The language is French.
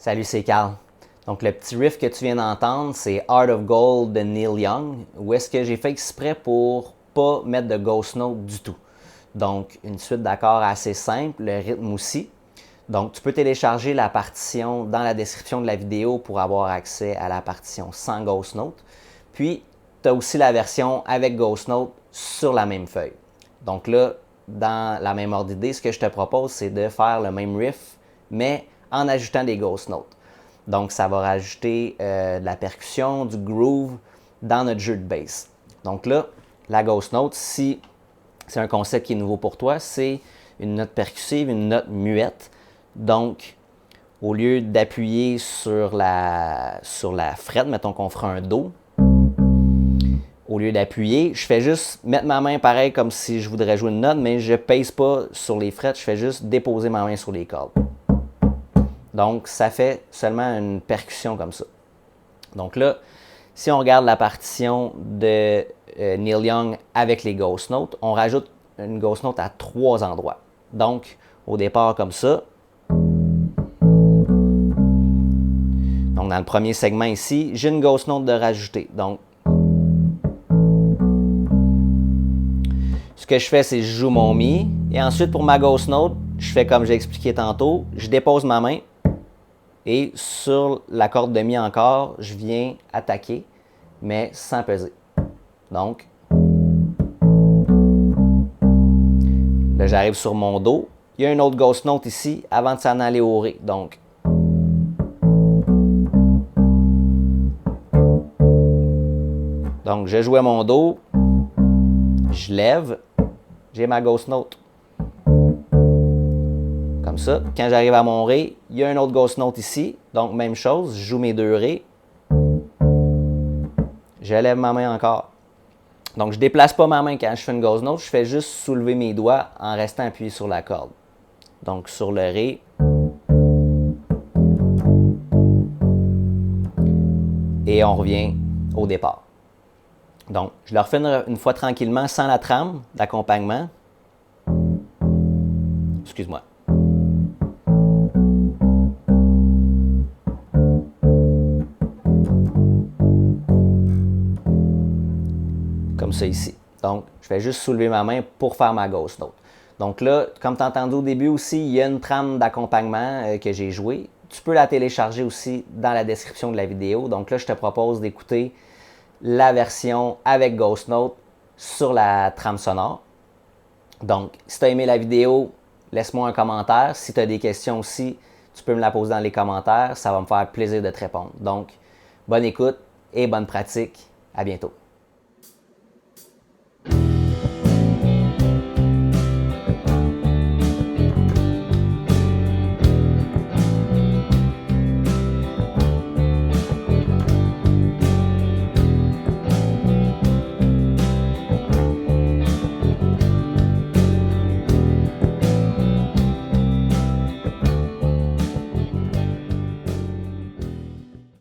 Salut, c'est Carl. Donc, le petit riff que tu viens d'entendre, c'est Heart of Gold de Neil Young, où est-ce que j'ai fait exprès pour pas mettre de ghost note du tout. Donc, une suite d'accords assez simple, le rythme aussi. Donc, tu peux télécharger la partition dans la description de la vidéo pour avoir accès à la partition sans ghost note. Puis, tu as aussi la version avec ghost note sur la même feuille. Donc là, dans la même ordre d'idée, ce que je te propose, c'est de faire le même riff, mais en ajoutant des ghost notes. Donc, ça va rajouter de la percussion, du groove dans notre jeu de bass. Donc là, la ghost note, si c'est un concept qui est nouveau pour toi, c'est une note percussive, une note muette. Donc, au lieu d'appuyer sur la frette, mettons qu'on fera un Do, au lieu d'appuyer, je fais juste mettre ma main pareil comme si je voudrais jouer une note, mais je ne pèse pas sur les frettes, je fais juste déposer ma main sur les cordes. Donc, ça fait seulement une percussion comme ça. Donc là, si on regarde la partition de Neil Young avec les ghost notes, on rajoute une ghost note à 3 endroits. Donc, au départ comme ça. Donc, dans le premier segment ici, j'ai une ghost note de rajouter. Donc, ce que je fais, c'est que je joue mon Mi. Et ensuite, pour ma ghost note, je fais comme j'ai expliqué tantôt. Je dépose ma main. Et sur la corde de Mi encore, je viens attaquer, mais sans peser. Donc, là, j'arrive sur mon Do. Il y a une autre ghost note ici avant de s'en aller au Ré. Donc, je jouais mon Do, je lève, j'ai ma ghost note. Comme ça. Quand j'arrive à mon Ré, il y a une autre ghost note ici. Donc, même chose, je joue mes 2 Ré. Je lève ma main encore. Donc, je ne déplace pas ma main quand je fais une ghost note, je fais juste soulever mes doigts en restant appuyé sur la corde. Donc, sur le Ré. Et on revient au départ. Donc, je le refais une fois tranquillement sans la trame d'accompagnement. Excuse-moi. Comme ça ici. Donc, je vais juste soulever ma main pour faire ma ghost note. Donc là, comme tu as entendu au début aussi, il y a une trame d'accompagnement que j'ai jouée. Tu peux la télécharger aussi dans la description de la vidéo. Donc là, je te propose d'écouter la version avec ghost note sur la trame sonore. Donc, si tu as aimé la vidéo, laisse-moi un commentaire. Si tu as des questions aussi, tu peux me la poser dans les commentaires. Ça va me faire plaisir de te répondre. Donc, bonne écoute et bonne pratique. À bientôt.